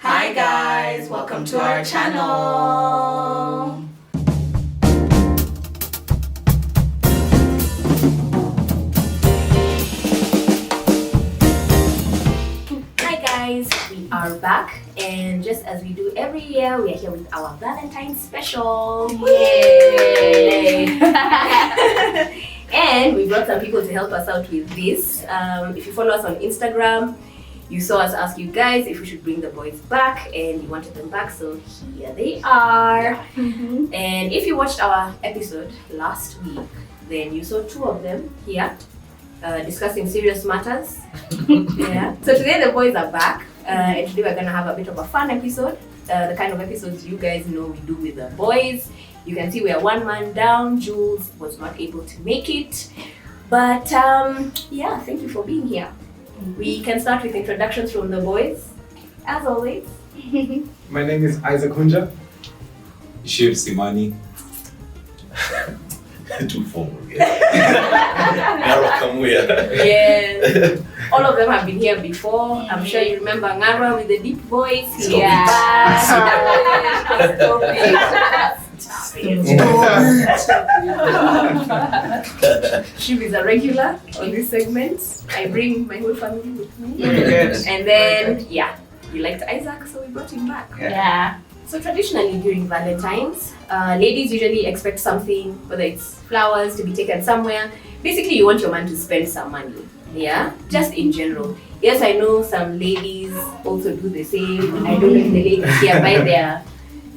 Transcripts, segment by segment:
Hi guys, welcome to our channel. Hi guys, we are back, and just as we do every year, we are here with our Valentines special. Yay! And we brought some people to help us out with this. If you follow us on Instagram, you saw us ask you guys if we should bring the boys back, and you wanted them back, so here they are. And if you watched our episode last week, then you saw two of them here discussing serious matters. Yeah. So today the boys are back, and today we're gonna have a bit of a fun episode, the kind of episodes you guys know we do with the boys. You can see we are one man down. Jules was not able to make it, but yeah, thank you for being here. We can start with introductions from the boys, as always. My name is Isaac Hunja. Shiv Simani. Too formal, yeah. Yes. All of them have been here before. I'm sure you remember Ngara with the deep voice. Shiv is a regular on this segment. I bring my whole family with me. And then, yeah, you liked Isaac, so we brought him back. Yeah. So traditionally during Valentine's, ladies usually expect something, whether it's flowers to be taken somewhere. Basically, you want your man to spend some money. Yeah, just in general. Yes, I know some ladies also do the same. I don't know if the ladies here buy their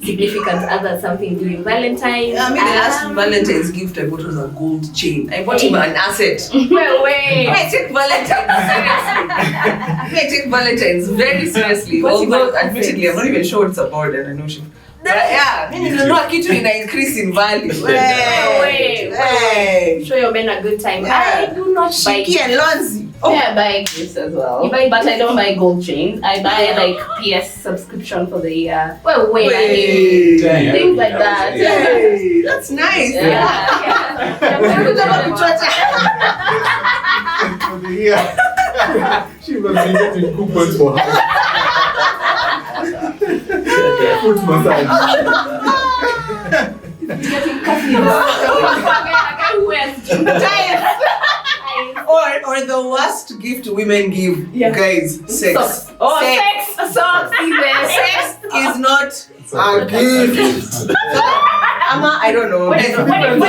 significant other something during Valentine's. I mean, the last Valentine's gift I bought was a gold chain. I bought him an asset. Wait. I take Valentine's very seriously. Although, admittedly, I'm not even sure what it's about, and I know she. But yeah, kitu ina increase in value. Hey. Show your men a good time. Yeah. I do not buy Shikie and Lornzie. Yeah, I buy gifts as well. You buy but I don't buy gold chains. I buy like PS subscription for the year. Wait. Things like that. Hey, that's nice. Yeah. She was getting coupons for her. Foot massage. Or the worst gift women give guys, sex. Socks. Sex is not a gift. I don't know. What if you bring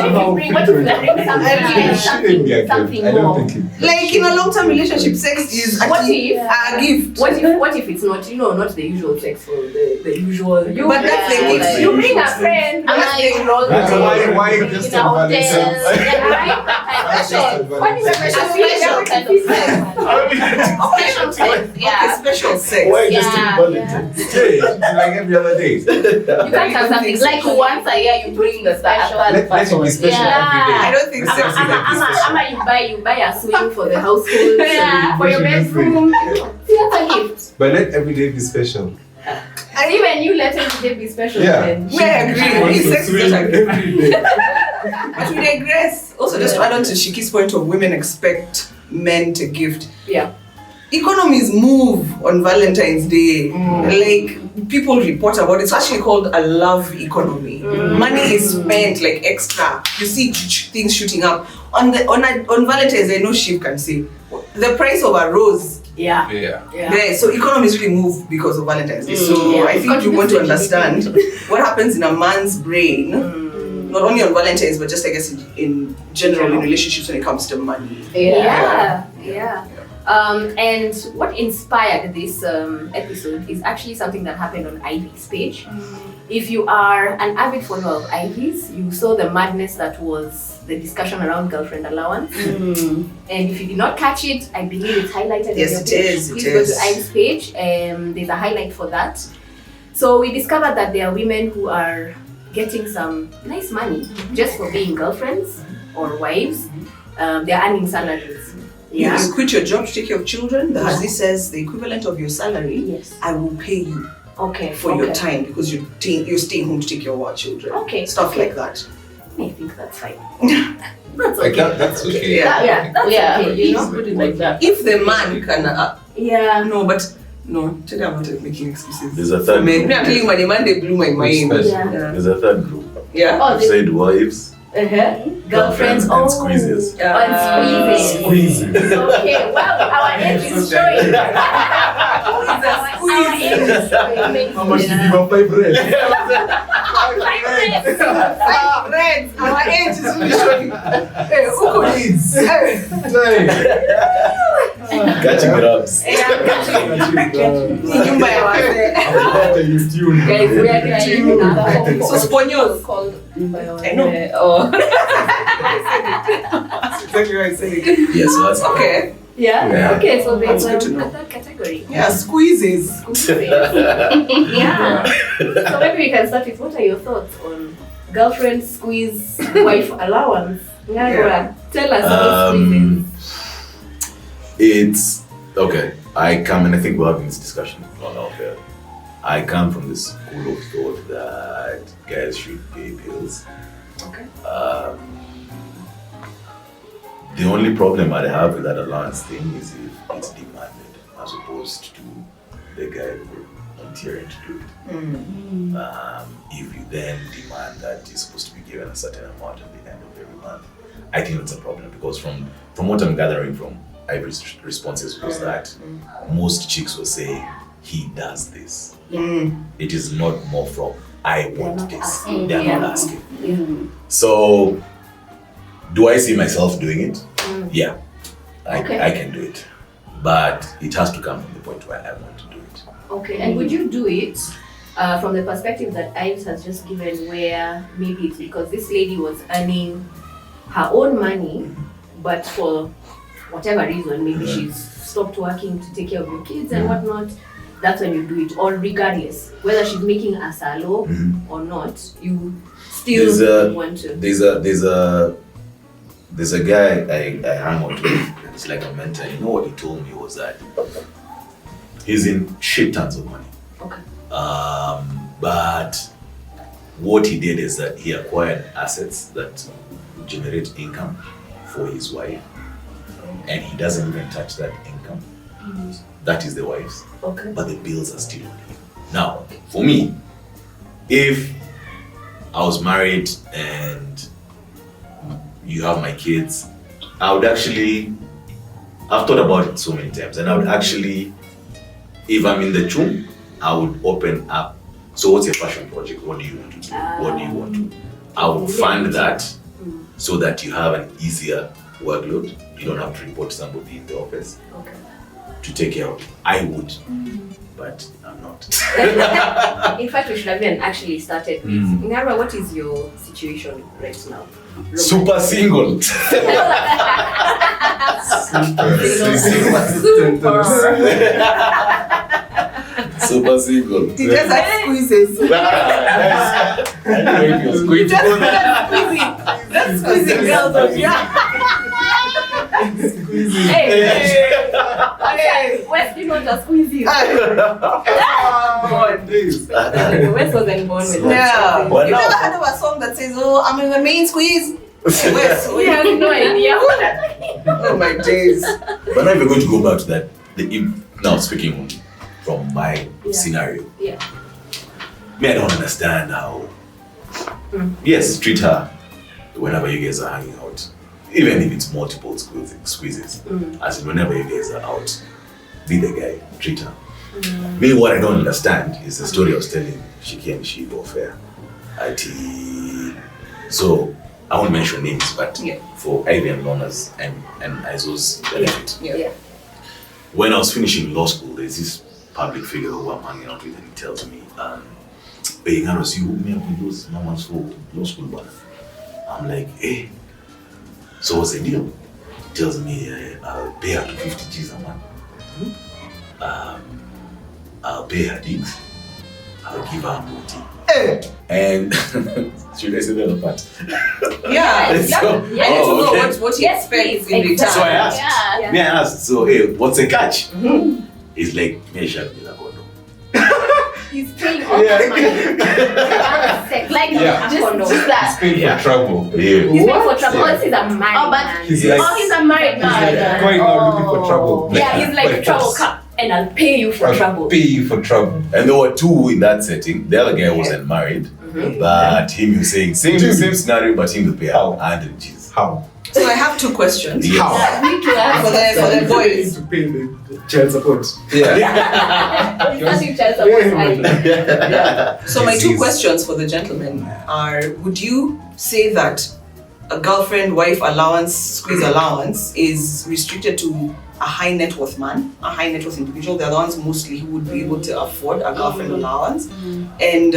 something more? Like in a long-term relationship, sex is a gift. What if it's not, not the usual sex for the usual? But that's the gift. You bring a friend. That's why just in a hotel. What is a special kind of sex? Special sex. Yeah. Special sex. Why just take Valentine's? Hey, like every other day. You can't have something Like once a year you bring the special. Let it be special every day. I don't think sex is you buy a swing for the household, for your bedroom. See, that's a gift. But let every day be special. And even you let every day be special. Yeah. Then. I agree. Sex is not a gift. Every day. But we digress. Also, just to add on to Shikie's point of women expect men to gift. Yeah. Economies move on Valentine's Day. Like, people report about it. It's actually called a love economy. Money is spent like extra. You see things shooting up. On Valentine's Day, no Shiv can say the price of a rose. Yeah. So economies really move because of Valentine's Day. So I think you want to understand what happens in a man's brain, not only on Valentine's, but just I guess in general in relationships when it comes to money. Yeah. And what inspired this episode is actually something that happened on Ivy's page. If you are an avid follower of Ivy's, you saw the madness that was the discussion around girlfriend allowance. And if you did not catch it, I believe it's highlighted Yes, on your page. Please go to Ivy's page. There's a highlight for that. So we discovered that there are women who are getting some nice money just for being girlfriends or wives. They're earning salaries. You quit your job to take care of children. The Hazi says the equivalent of your salary. Yes. I will pay you for your time because you're staying home to take care of our children. Okay. Stuff like that. I think that's fine. That's okay. That's okay. That's okay. Put it like that. If the man can, Yeah. no, but No, today I'm not making excuses. There's a third Me, group. I'm telling you, Monday blew my mind. Which Yeah. There's a third group. Yeah. Oh, I've said wives, girlfriends, and squeezes. And squeezes. Squeezes. Okay, wow, our age is showing. Our age is showing. How much did you give up 5 reds? Friends, our age is really showing. Hey, who could Please. Hey. Catching grabs. Nyumba ya wazee. Guys, we are doing So sponyos. Called I know. Oh. That's exactly what I said. Yes, so that's Okay. Yeah. Okay, so there's That's good to a know. third category. Yeah, squeezes. Yeah. So maybe we can start with what are your thoughts on girlfriend squeeze, wife allowance? Yeah. Tell us about squeezes. It's okay. I come and I think we're having this discussion on our fair. I come from the school of thought that guys should pay bills. Okay. The only problem I have with that allowance thing is if it's demanded as opposed to the guy volunteering to do it. If you then demand that you're supposed to be given a certain amount at the end of every month, I think that's a problem because from what I'm gathering from Ivory's responses was that most chicks will say he does this. It is not more from I want this. They're not asking. So do I see myself doing it? Yeah, I can do it, but it has to come from the point where I want to do it. Okay, and would you do it from the perspective that Ives has just given, where maybe it's because this lady was earning her own money, but for whatever reason, maybe she's stopped working to take care of your kids and whatnot, that's when you do it, or regardless, whether she's making a salo or not, you still want to. There's a guy I hang out with, it's like a mentor. You know what he told me was that he's in shit tons of money. Okay. But what he did is that he acquired assets that generate income for his wife, and he doesn't even touch that income. That is the wife's. Okay. But the bills are still on him. Now, for me, if I was married and you have my kids, I would actually, I've thought about it so many times, and I would actually, if I'm in the tomb, I would open up. So what's your passion project? What do you want to do? What do you want to? I would fund that so that you have an easier workload. You don't have to report somebody in the office to take care of it. I would, but I'm not. In fact, we should have even actually started with Ngara, what is your situation right now? Super single. Super single. He just had squeezes. That's squeezing girls up. Hey, West did not just squeeze you. West wasn't born with that. Yeah. But You now- never heard of a song that says, "Oh, I'm in the main squeeze"? West. We have no idea. Oh my days. But now if we're going to go back to that, now speaking from my scenario, Yeah. me, I don't understand how. Yes, treat her whenever you guys are hanging out, even if it's multiple squeezes. As in, whenever you guys are out, be the guy, treat her. Me, what I don't understand is the story I was telling Shikie and she go fair. So I won't mention names, but for Ivy and Lorna's and Izo's benefit. Yeah. When I was finishing law school, there's this public figure who I'm hanging out with, and he tells me, "Hey, Ngaros, you hook me up with those mamas for law school, but I'm like, hey, so what's the deal?" He tells me, "I'll pay her 250 G's a month. I'll pay her digs. I'll give her a booty." And should I say the other part? Yeah. So- I need to know what he Yes, expects please. in return. So I asked, Yeah. me I asked, so hey, what's the catch? He's like, me shall be like, He's paying all the money. Sex. Like, Yeah. just that. He's paying for trouble. yeah. He's paying for trouble. He's a married man. He's like, he's a married he's like going out looking for trouble. Yeah, he's like trouble cup. and I'll pay you for trouble. Pay you for trouble. And there were two in that setting. The other guy wasn't married, but him you saying same scenario, but him will pay How? 100 G's. How? So I have 2 questions. Yes. How? Me too. For the boys. To pay the child support. Yeah. So my This 2 is- questions for the gentlemen are: would you say that a girlfriend, wife allowance, squeeze allowance is restricted to a high net worth man, a high net worth individual? They're the ones mostly who would be able to afford a girlfriend allowance. And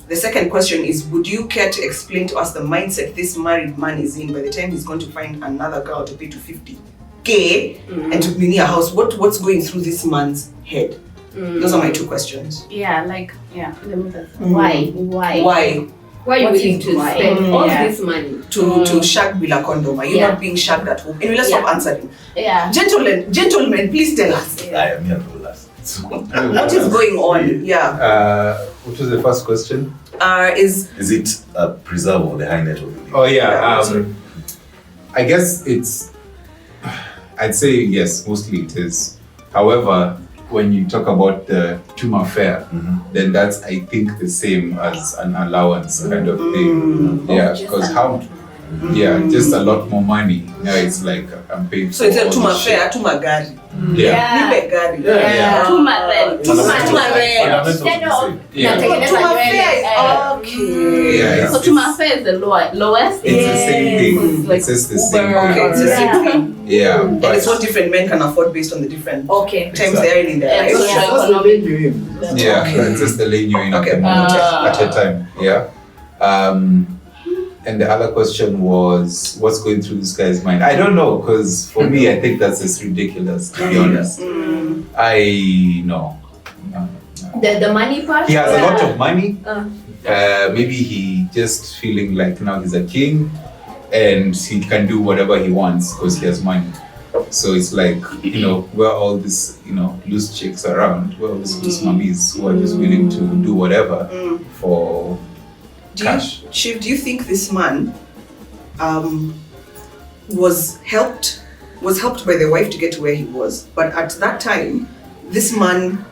the second question is: would you care to explain to us the mindset this married man is in by the time he's going to find another girl to pay to 50K and to mini a house? What's going through this man's head? Those are my 2 questions. Yeah, like, let me just, why? Why? Why are you What's willing his to why? spend all Yeah. this money? To shag Bila condom? Are you Yeah. not being shagged at home? Anyway, let's stop answering. Yeah. Gentlemen, please tell us I am here for last. what is going on. Yeah. What was the first question? Is it a preserve of the high net worth? Oh yeah. sorry. I guess I'd say yes, mostly it is. However, when you talk about the Tuma fare, then that's, I think, the same as an allowance kind of thing. Yeah, because just a lot more money. Now it's like I'm paying for so it's a all tuma this shit. fair, tuma gari. Yeah. Nipe gari. Yeah. Too much rent. Instead of Yeah. Tuma fair is okay. Yeah, So to my fair is the lowest. It's the same thing. It's like It's just the same Uber. thing. Okay, it's the same thing. Yeah, And it's what different men can afford based on the different okay. times they're in their Yeah, life. so- it's just the lane you're in Okay. at a time. Yeah. And the other question was, what's going through this guy's mind? I don't know, because for me, I think that's just ridiculous, to be honest. I know. No. The money part? He has a lot of money. Uh. Maybe he just feeling like now he's a king and he can do whatever he wants because he has money. So it's like, where all this, loose chicks around, where all these loose mummies who are just willing to do whatever for cash. Shiv, do you think this man was helped by the wife to get to where he was? But at that time, this man,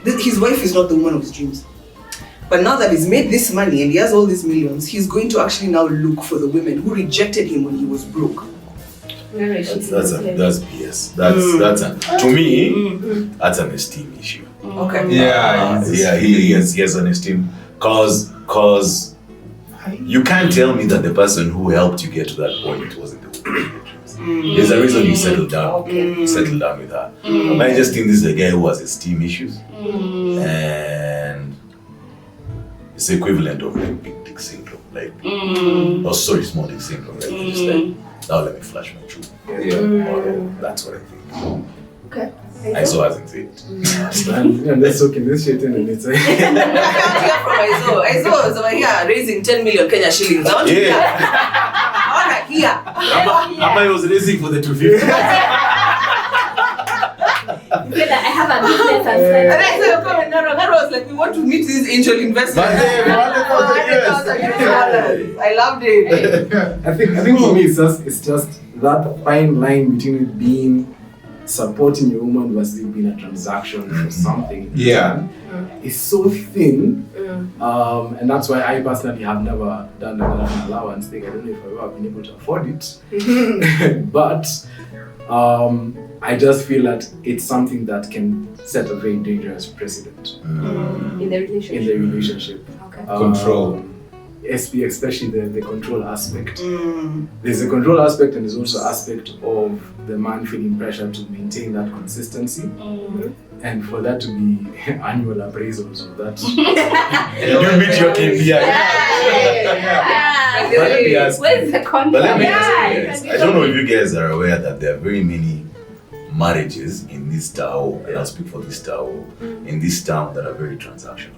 his wife is not the woman of his dreams. But now that he's made this money and he has all these millions, he's going to actually now look for the women who rejected him when he was broke. That's BS. To me, that's an esteem issue. Okay. Yeah. He has an esteem. Cause you can't tell me that the person who helped you get to that point wasn't the woman of your dreams. There's a reason you settled down. You settled down with her. I just think this is a guy who has esteem issues. And it's the equivalent of like big dick syndrome. Small dick syndrome. Like just like, now let me flash my truth. That's what I think. Okay. I so hasn't said. And that's okay, this shit and it's I can't hear from Aizo is over here raising 10 million Kenya shillings. I want to hear. I was raising for the 250. You feel like I have a business And I said, okay, no, that was like, we want to meet these angel investors. But hey, $100,000. I loved it. I think for me it's just that fine line between it being supporting your woman versus it being a transaction for something. Yeah. It's so thin, and that's why I personally have never done an allowance thing. I don't know if I've ever been able to afford it, but I just feel that it's something that can set a very dangerous precedent in the relationship. Okay. Control. Especially the control aspect. There's a control aspect and there's also aspect of the man feeling pressure to maintain that consistency and for that to be annual appraisals of that. You meet your KPI. Yeah. But let me ask Where's the But let me contract? ask you guys, I don't know if you guys are aware that there are very many marriages in this town, and I'll speak for this town, in this town that are very transactional.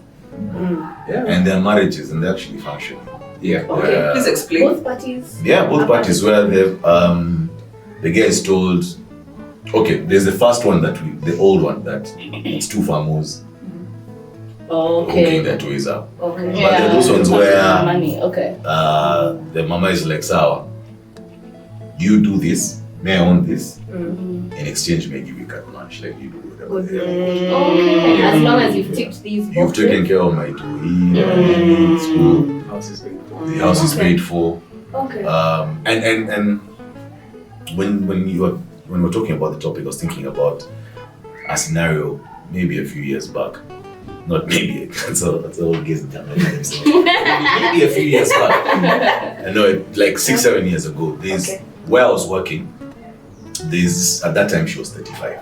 Yeah. And they're marriages and they actually function. Yeah. Okay. Please explain. Both parties. Yeah, both parties where the guy is told, okay, there's the first one the old one that it's two farmers hooking their toys up. Okay. But there are those ones where money. Okay. the mama is like, Sawa, you do this, may I own this? In exchange, may I give you carte blanche, like you do whatever. Okay. As long as you've ticked these boxes. You've taken care of my tuition, school. House is paid for. The house is paid for. Okay. And when we're talking about the topic, I was thinking about a scenario maybe a few years back. Not maybe, that's all guys in Canada. Maybe a few years back. I know, like 6-7 years ago. Where I was working, at that time she was 35.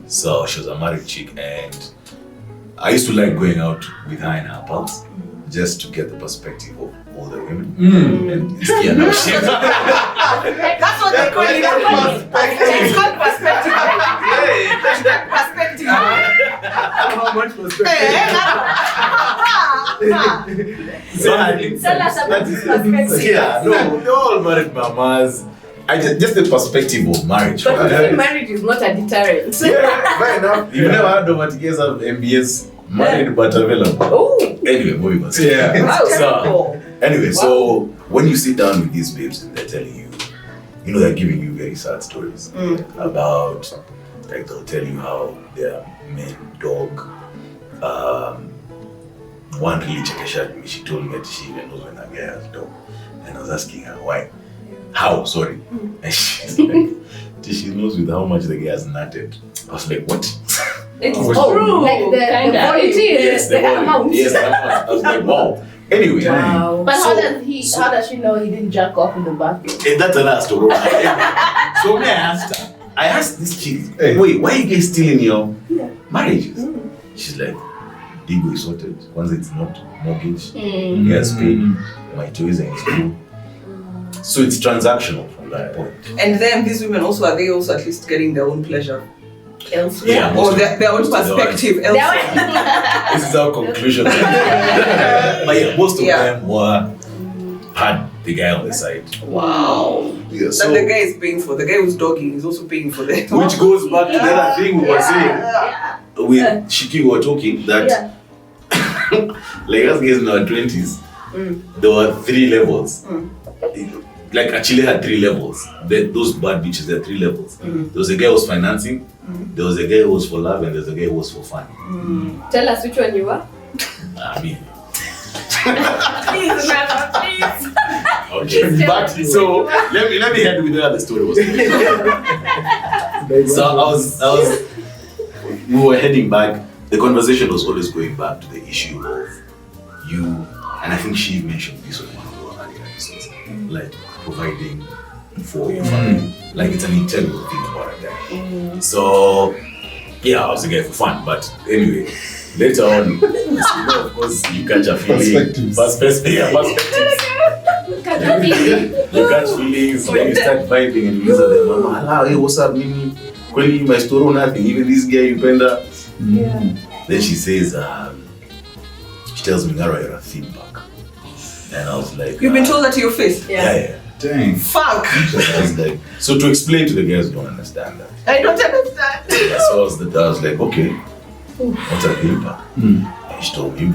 So she was a married chick, and I used to like going out with her and her pals just to get the perspective of older women. And it's here now. That's what they call it. It's called perspective. Perspective. How much perspective? Tell us about this perspective. Yeah, no, they're all married mamas. Just the perspective of marriage. But being married is not a deterrent. Yeah, fair enough. You've never heard of what you guys have MBS, married but available. Oh. Anyway, moving on. Yeah. Wow. Anyway, so when you sit down with these babes and they're telling you, they're giving you very sad stories about, like, they'll tell you how their men dog. One really checked me. She told me that she even knows when a guy has dog, and I was asking her why. How? Sorry. And she's like, she knows with how much the guy has nutted. I was like, what? It is Oh, true. Like the volume. Yes, the amount. Yes, the amount. I was like, wow. Anyway. Wow. But So- how does she know he didn't jack off in the bathroom? That's another story. So when I asked this chick, Hey. wait, why are you guys still in your marriages? She's like, Digo is sorted. Once it's not mortgage, he has paid. My toys are in school. So it's transactional from that point. And then these women also, are they also at least getting their own pleasure? Elsewhere. Yeah, Or most their own most of the perspective That elsewhere? This is our conclusion. But yeah, most of them had the guy on the side. Wow. Yeah, That so the guy is paying for. The guy who's dogging is also paying for them. which goes back to the other thing we were saying. With Shikie, we were talking that like us guys in our 20s, there were 3 levels. Like Achille had 3 levels. Those bad bitches, there are 3 levels. There was a guy who was financing, there was a guy who was for love, and there's a guy who was for fun. Tell us which one you were. I mean, Please, Nana, please. okay. But so let me head with where the story was. So we were heading back. The conversation was always going back to the issue of you, and I think she mentioned this on one of our earlier episodes, like providing for your family. Like it's an integral thing about a guy. So yeah, I was a guy for fun, but anyway, later on, of course, you catch a feeling. Perspectives. You catch feelings, then you start vibing and you listen to them. Mama, hey, what's up, Mimi? Kweli, my story or nothing. Even this guy, you penda. Then she says, she tells me, Ngaro, you're a feedback. And I was like, You've been told that to your face? Yeah. Dang. Fuck! I was like, so to explain to the guys who don't understand that. I don't understand. Yeah, so I was like, okay, what's a feedback? And she told me, you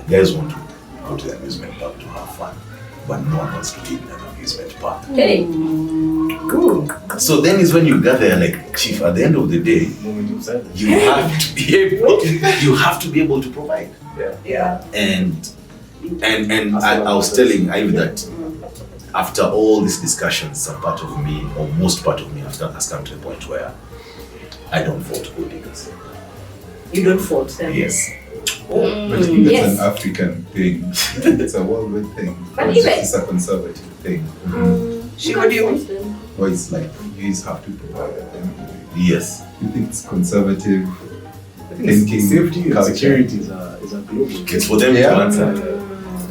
guys want to go to the amusement park to have fun, but no one wants to be in an amusement park. Hey. So then is when you get there, like, Chief, at the end of the day, you have to be able to provide. Yeah. And I was telling Ivy that after all these discussions, some part of me, or most part of me, has come to the point where I don't fault gold diggers. You don't fault them. Yes. But I think that's Yes. an African thing. It's a worldwide thing. But Or even- it's a conservative thing. She, what do you mean? Or it's like you just have to provide at the end of the day. Yes. You think it's conservative I think thinking, safety and culture. security is a global. It's for them Yeah. to answer.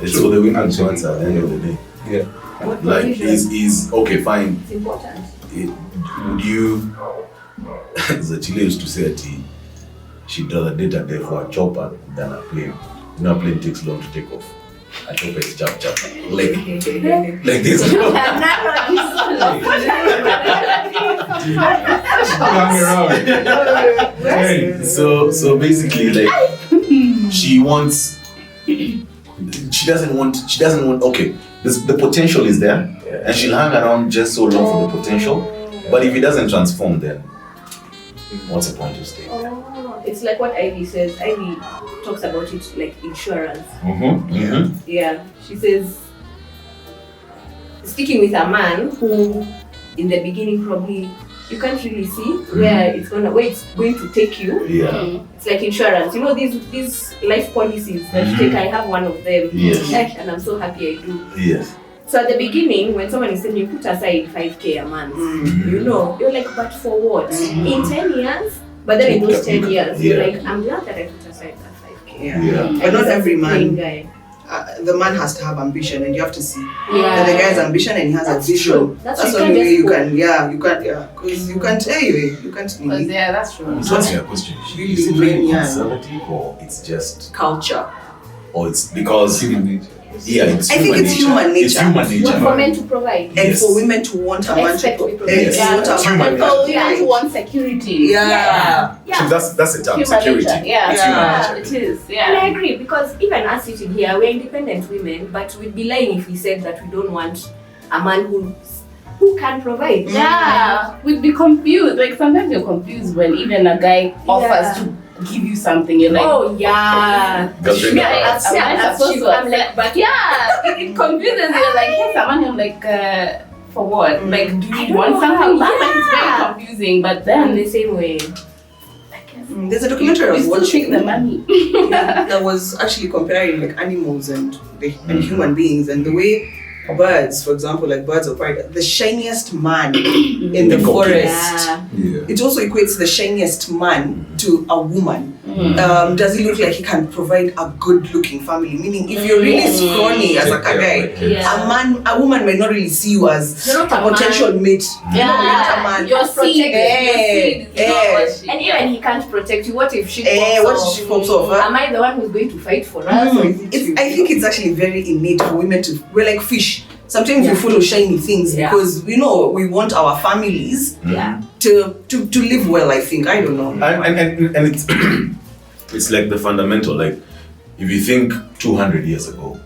It's for the women to answer at the end of the day. Yeah. Like, is okay, fine. It's important. Would you, as a Chile used to say that she'd rather date a day for a chopper than a plane. You know, a plane takes long to take off. A chopper is chap. Like this. Hang around. Hey. So basically, like, she doesn't want, okay, the potential is there, and she'll hang around just so long for the potential. But if it doesn't transform, then what's the point of staying? Oh, it's like what Ivy says. Ivy talks about it like insurance. Yeah, she says sticking with a man who, in the beginning, probably you can't really see where it's going to take you. Yeah. It's like insurance. You know these life policies that you take. I have one of them. Yes. And I'm so happy I do. Yes. So at the beginning, when someone is saying you put aside 5K a month, you know, you're like, but for what? In 10 years? But then in those 10 years, you're like, I'm glad that I put aside that 5K. Yeah. But not every man. Guy. The man has to have ambition, and you have to see Yeah. that the guy has ambition and he has That's a vision. true. That's the true. only way you Just can, because you can't, anyway, you can't really Yeah, that's true. So what's your question? Is it really conservative, or it's just, culture. or it's because Human nature. it's I think it's human It's nature. human nature. For men to provide. And Yes. for women to want a man to Expect people. Yes. want a Human man And nature. for women to want security. Yeah. So that's the term, Human security. nature. Yeah. It's human Yeah. nature. It is. And I Yeah. agree, because even us sitting here, we're independent women, but we'd be lying if we said that we don't want a man who can provide. Yeah. We'd be confused. Like sometimes you're confused when even a guy offers to give you something. You're like, Oh yeah. Because Yeah, remember, I'm like, but yeah, it confuses you. Like, hey, someone, I'm like, for what? Like, do I you don't want know something? how- Like, it's yeah. very confusing. But in then, the same way. There's a documentary I we was still take watching the money. that was actually comparing like animals and human beings, and the way birds, for example, like birds of prey, the shiniest man in the forest. Yeah. Yeah. It also equates the shiniest man to a woman. Does he look like he can provide a good-looking family? Meaning, if you're really scrawny as a Take care of guy, my kids. a woman may not really see you as You're not a a man. potential mate. Yeah. You're not a man. Your seed. And even he can't protect you. What if she What if she pops off? Huh? Am I the one who's going to fight for us? Or is it you? I think it's actually very innate for women to. We're like fish. Sometimes we follow shiny things because we want our families to live well. I think, I don't know. and it's it's like the fundamental. Like if you think 200 years ago,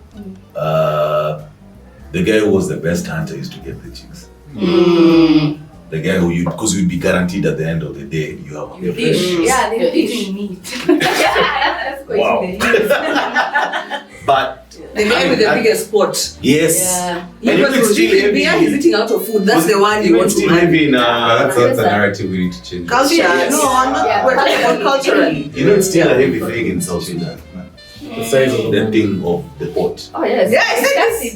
the guy who was the best hunter used to get the chicks. The guy who because you'd be guaranteed at the end of the day you have a You fish. fish. Yeah, You're they're eating eating meat. That's quite Wow. the But The guy with the biggest pot. yes, Yeah. and you Because could he's still drinking beer, he's eating out of food. That's the one you want to still marry. live in That's the narrative we need to change. Culture. Yes. No, I'm not. Yeah. We're talking about culturally. you know it's still a heavy thing in South Sudan. The size of The thing of the pot. Oh yes. Yeah, I said That's this.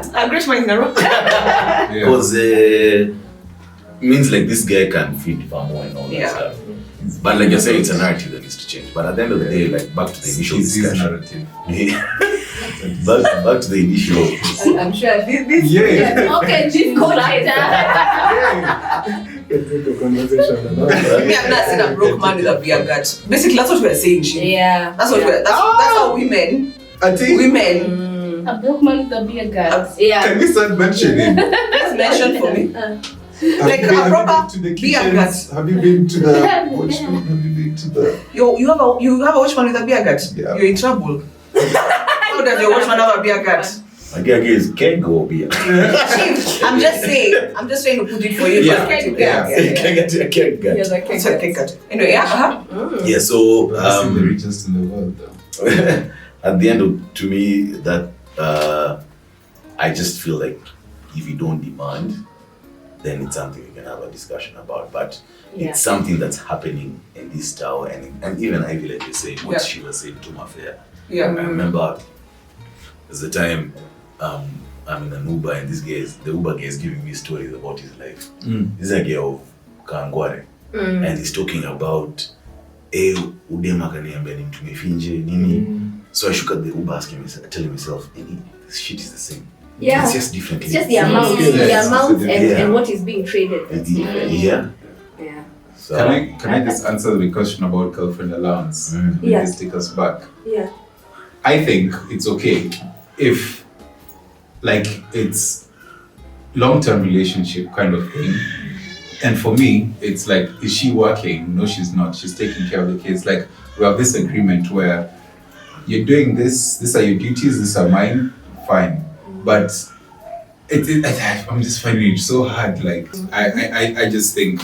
it. I'm great man in the room. Yeah. Because means like this guy can feed farmer and all that stuff. But like you're saying, it's a narrative that needs to change. But at the end of the day, like back to the initial It's his discussion. narrative. back to the initial. I'm sure this Yeah. Okay, this Take a conversation and all. Me, I've not seen a broke man with a beer gut. Basically, that's what we're saying, Shikie. Yeah. That's what we're. That's how women. I think. Women. A broke man with a beer gut. Yeah. Can we start mentioning? Let's mention for me. Like Have you a proper been to the beer kitchens? gut. Have you been to the watchroom? Have you been to the? You have a watchman with a beer gut. Yeah. You're in trouble. How does your watchman have a beer gut? I guess keg or beer. Chief, I'm just saying to put it for you. Yeah. Perspective. Yeah. Can get a keg guy. Yeah, like It's a cake cut. Anyway, yeah. Yeah. So That's the richest in the world, though. at the end of to me that I just feel like if you don't demand, then it's something we can have a discussion about. But it's something that's happening in this tower, and even Ivy, like you said, what she was saying to my fair. Yeah. I remember there's a time I'm in an Uber and the Uber guy is giving me stories about his life. This is a guy of Kangware, and he's talking about udema kaniambia ni mtumefinje nini. So I shook at the Uber telling myself, this shit is the same. Yeah. It's just different. It's just the amount, and what is being traded. That's different. Yeah. Yeah. So, Can I just answer the question about girlfriend allowance? Yeah. Just take us back. Yeah. I think it's okay if, like, it's long-term relationship kind of thing. And for me, it's like, is she working? No, she's not. She's taking care of the kids. Like, we have this agreement where you're doing this. These are your duties. These are mine. Fine. But I'm just finding it so hard. Like I just think,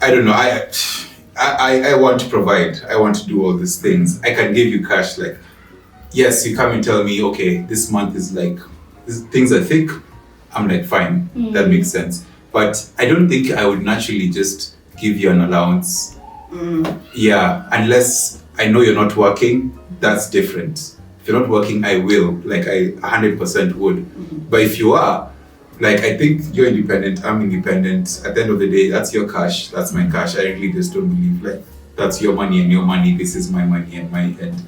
I don't know. I want to provide. I want to do all these things. I can give you cash. Like, yes, you come and tell me, okay, this month is like things are thick. I'm like, fine, that makes sense. But I don't think I would naturally just give you an allowance. Yeah, unless I know you're not working, that's different. If you're not working, I will. Like, I 100% would. But if you are, like, I think you're independent, I'm independent. At the end of the day, that's your cash, that's my cash. I really just don't believe, like, that's your money and your money, this is my money and my end.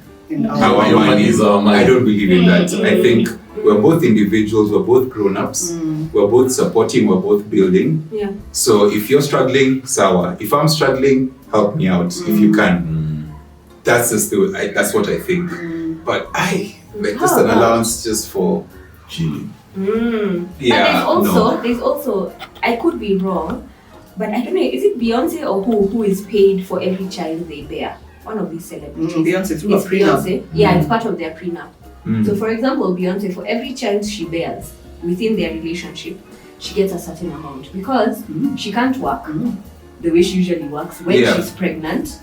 Our money is our money. I don't believe in that. I think we're both individuals, we're both grown-ups, we're both supporting, we're both building. Yeah. So if you're struggling, sawa. If I'm struggling, help me out if you can. That's just that's what I think. But just an allowance just for chilling. Yeah. But there's also, I could be wrong, but I don't know, is it Beyonce or who is paid for every child they bear? One of these celebrities. Beyonce through a It's prenup. Beyonce. Yeah, it's part of their prenup. So for example, Beyonce, for every child she bears within their relationship, she gets a certain amount because she can't work the way she usually works when she's pregnant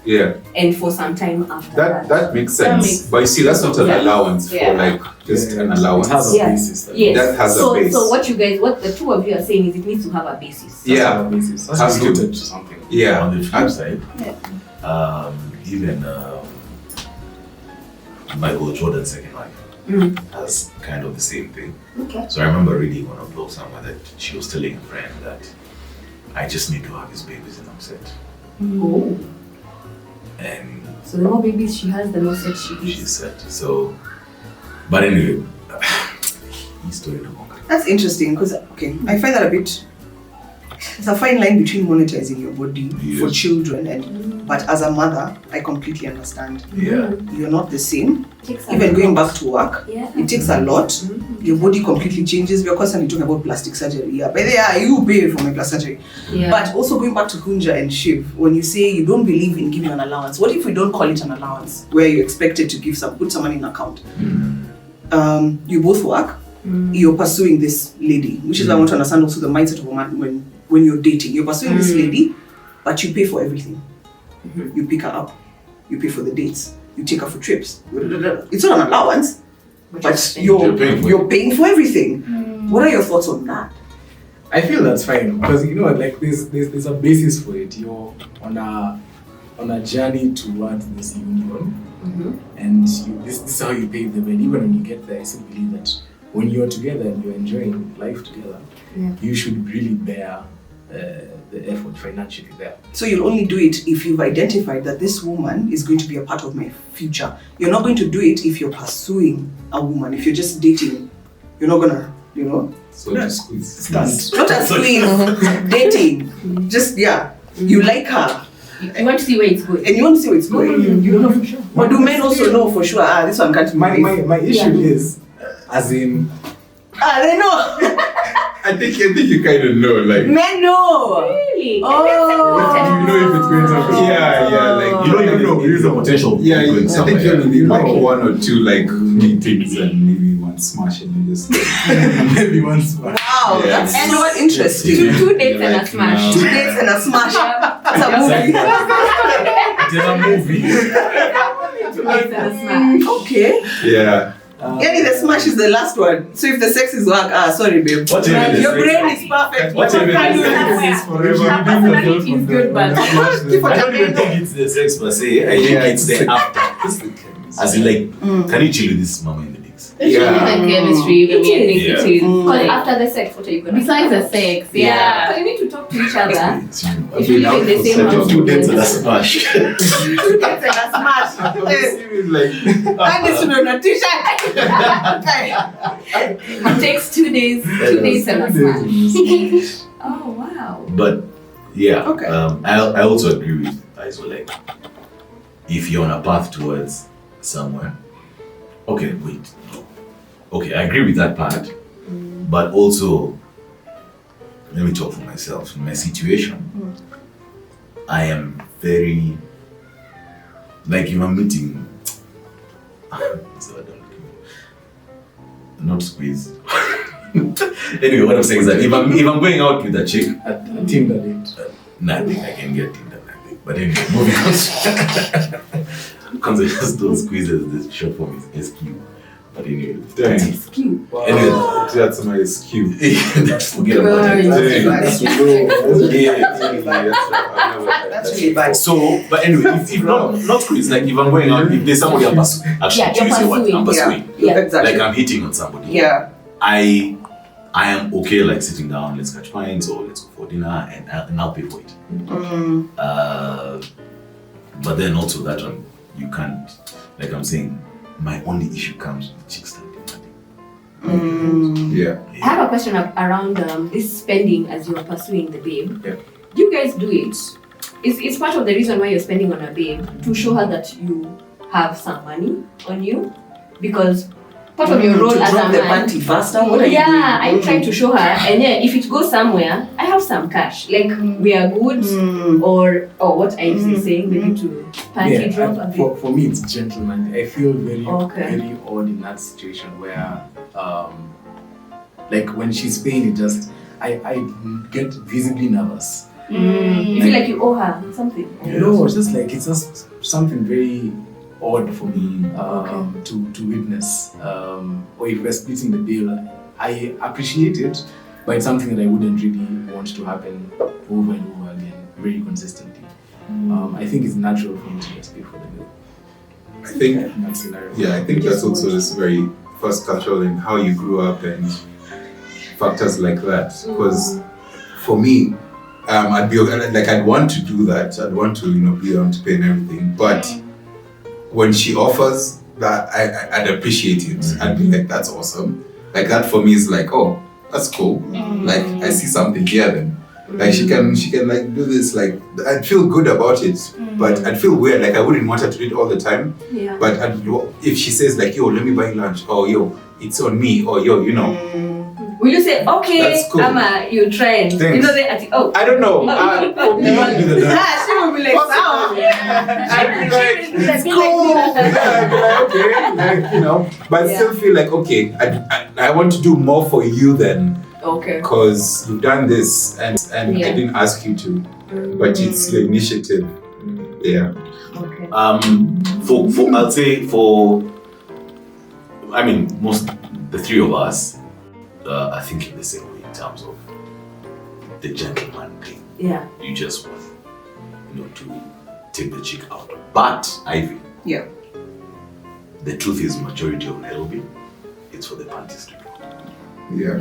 and for some time after that. That makes sense. But you see, that's not an allowance for like just an allowance. It has a basis. Yes. That has a base. So what the two of you are saying is it needs to have a basis. Yeah. Basis. That's Has to. rooted to something. Yeah. On the flip side, even Michael Jordan's second wife has kind of the same thing. Okay. So I remember reading on a blog somewhere that she was telling a friend that I just need to have his babies and I'm set. Oh. And So the more babies she has, the more set she is. she's set. So, but anyway, his story to conquer. That's interesting because, okay, I find that a bit. There's a fine line between monetizing your body for children but as a mother, I completely understand. Yeah. You're not the same. Takes Even a going lot. back to work, Yeah. it takes a lot. Your body completely changes. We're constantly talking about plastic surgery. Yeah, but you pay for my plastic surgery. Yeah. But also going back to Kunja and Shiv, when you say you don't believe in giving an allowance, what if we don't call it an allowance, where you're expected to put some money in an account? You both work. You're pursuing this lady, which is why I want to understand also the mindset of a man when you're dating. You're pursuing this lady, but you pay for everything. You pick her up, you pay for the dates, you take her for trips. It's not an allowance, but you're paying for everything. What are your thoughts on that? I feel that's fine because you know, like there's a basis for it. You're on a journey towards this union, and this is how you pave the way. Even when you get there, I still believe that when you're together and you're enjoying life together, you should really bear the effort financially there. So you'll only do it if you've identified that this woman is going to be a part of my future. You're not going to do it if you're pursuing a woman. If you're just dating, you're not gonna, So just squeeze. Stand. not a squeeze, dating. Just, you like her. You want to see where it's going. And you want to see where it's going. You don't know for sure. But do men also know for sure, this one can't be My issue is, as in, they know. I think you kind of know, like. Men know. Really? Oh. You know if it's going to be. Like You don't even know if the potential. Yeah, going I somewhere. think you only need like No. one or two like meetings and maybe one smash and you just. maybe once. Wow, Yeah. that's so interesting. Two dates and a Like, smash. 2 days and a smash. That's a movie. It's a movie. Two dates and a smash. Okay. Yeah. Yeah, the smash is the last one. So if the sex is work, sorry babe. What if Your the brain is perfect. What if it's Personality is good, but I don't even think it's the sex per se. I think it's the after. As in, like, can you chill with this mama in the dicks? It's really the chemistry, even me, I think Yeah. it is. because Like, after the sex, what are you gonna besides do? the sex, So yeah. you need to talk to each other. It's you. If you live in the same house, Two dates and a smash. 2 days and a smash. And it's on a t-shirt. it takes 2 days. 2 days and a smash. Oh wow. But yeah, Okay. I also agree with Aizo, like, if you're on a path towards somewhere, okay, wait, no. Okay, I agree with that part, but also, let me talk for myself. In my situation, I am very, like, if I'm meeting, so I don't, not squeeze. Anyway, what I'm saying is that if I'm going out with a chick, A Tinder date. nothing, I can get Tinder, nothing. But anyway, moving on. Because I just don't squeeze as this short form is SQ. But anyway, Dang. It's cute. anyway, That's my SQ. forget about it. That's Dang. That's really bad. So, but anyway, if not squeeze, like if I'm going out, if there's somebody I'm pursuing, actually, Yeah, you're you say what I'm pursuing. pursuing. Yeah. Exactly. Like I'm hitting on somebody. Yeah. I am okay like sitting down, let's catch pints or let's go for dinner and I'll pay for it. But then also that one, you can't, like I'm saying, my only issue comes with chicks starting money. Yeah. I have a question around this spending as you're pursuing the babe. Yeah. Do you guys do it? It's part of the reason why you're spending on a babe to show her that you have some money on you, because part of your role to as drop a the man. panty faster. What are you doing? Yeah, I'm trying to show her, and yeah, if it goes somewhere, I have some cash. Like we are good, or what I usually saying, maybe to panty drop a bit. For me, it's gentleman. I feel very Okay. odd in that situation where, like when she's paying it, just I get visibly nervous. You feel like you owe her something. No, it's just something very odd for me Okay. to witness. Or if we're splitting the bill, I appreciate it, but it's something that I wouldn't really want to happen over and over again, very consistently. I think it's natural for me to just pay for the bill. I think, In that scenario. yeah, I think that's also just very first cultural in how you grew up and factors like that. Because for me, I'd be like, I'd want to do that. I'd want to, be on to pay and everything. But when she offers that, I'd appreciate it. I'd be like, that's awesome. Like that for me is like, oh, that's cool. Like I see something here then. Like she can like do this. Like I'd feel good about it, but I'd feel weird. Like I wouldn't want her to do it all the time. Yeah. But if she says like, yo, let me buy lunch, or yo, it's on me, or yo, Will you say, okay, That's cool. Ama, you try and Thanks. I I don't know. For me, I'd do the Ah, she will be like, wow. I'd be like, it's cool. Yeah, I'd be like, okay, like, but I still feel like, okay, I want to do more for you then, Okay. because you've done this and Yeah. I didn't ask you to, but it's your initiative. Yeah. Okay. For I'll say most the three of us are thinking the same way in terms of the gentleman thing. Yeah. You just want, to take the chick out. But Ivy, Yeah. the truth is, majority of Nairobi, it's for the panties to drop. Yeah.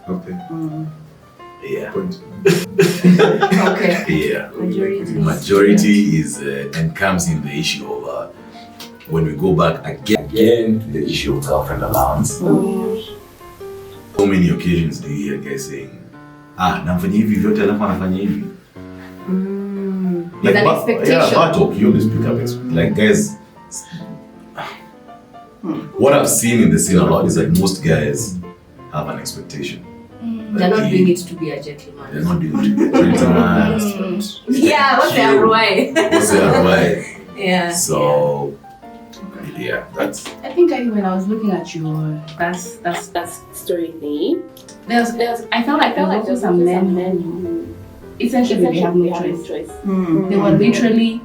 Okay. Yeah. Point. Okay. Yeah. Majority. Is and comes in the issue of when we go back again to the issue of girlfriend allowance. So many occasions do you hear guys saying, namfanya hivi vyote alafu anafanya hivi. With an expectation. Yeah, but you always pick up like guys. What I've seen in the scene a lot is that most guys have an expectation. They're not doing it to be a gentleman. They're not doing it to be a gentleman. Yeah, what's the ROI? What's the ROI? Yeah. So, yeah, that's. I think when I was looking at your that story thing, I felt like there was also some men who essentially they have no choice. They were literally.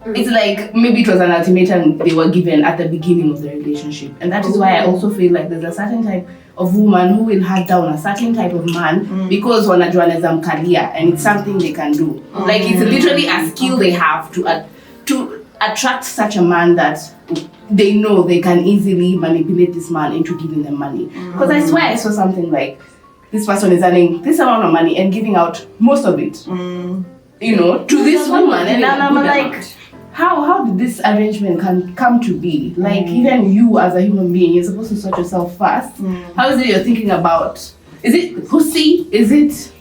It's like maybe it was an ultimatum they were given at the beginning of the relationship, and that is why I also feel like there's a certain type of woman who will hunt down a certain type of man because wanajua anaweza mkalia, and it's something they can do. Like it's literally a skill they have to attract such a man that they know they can easily manipulate this man into giving them money. Because I swear I saw something like this person is earning this amount of money and giving out most of it, to this woman, and then I'm like, how did this arrangement come to be? Like even you as a human being, you're supposed to sort yourself first. How is it you're thinking about? Is it pussy? Is it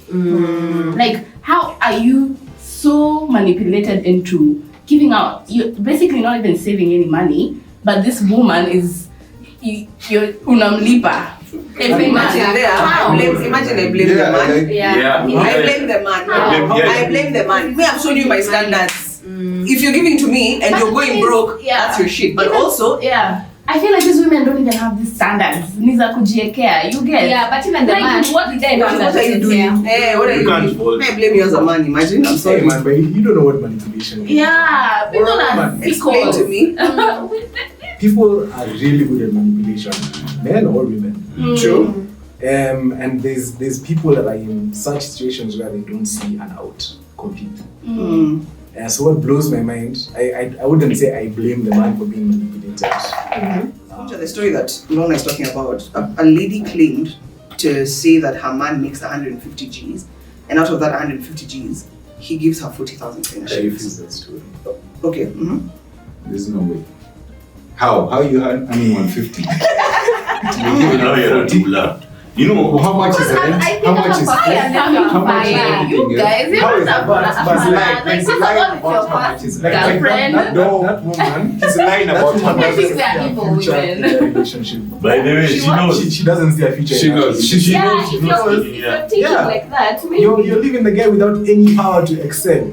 like how are you so manipulated into giving out? You're basically not even saving any money, but this woman is you're unamlipa. Every man. Imagine I blame the man. Yeah. I blame the man. I blame the man. Me, I've shown you my standards. If you're giving to me and you're going broke, that's your shit. But also, I feel like these women don't even have these standards. Niza kujiekea, you get. Yeah, but even the Like, man, what the guy What are you doing? What are You you can't doing? fault. I blame you as a man. Imagine. I'm Hey sorry. man, but you don't know what manipulation is. Yeah, people are Man, Explain to me. People are really good at manipulation, men or women. True. And there's people that are in such situations where they don't see an out completely. So what blows my mind, I wouldn't say I blame the man for being manipulated. The story that Lorna is talking about, a lady claimed to say that her man makes 150 G's, and out of that 150 G's, he gives her 40,000 Kenya I shillings. refuse that story. Okay. There's no way. How you earn 150? Now you're a doula. You know, How much is rent? How much is how much is you everything guys, you else? How don't is have that? But like, he's this is lying about about your how much is rent. girlfriend. That woman, He's lying that about woman how much. I think doesn't they are see a evil future women. in their relationship. by the way, she knows. She doesn't see a future. She in knows. that. She Yeah, knows. if you're thinking Yeah. like that, maybe. You're leaving the guy without any power to excel,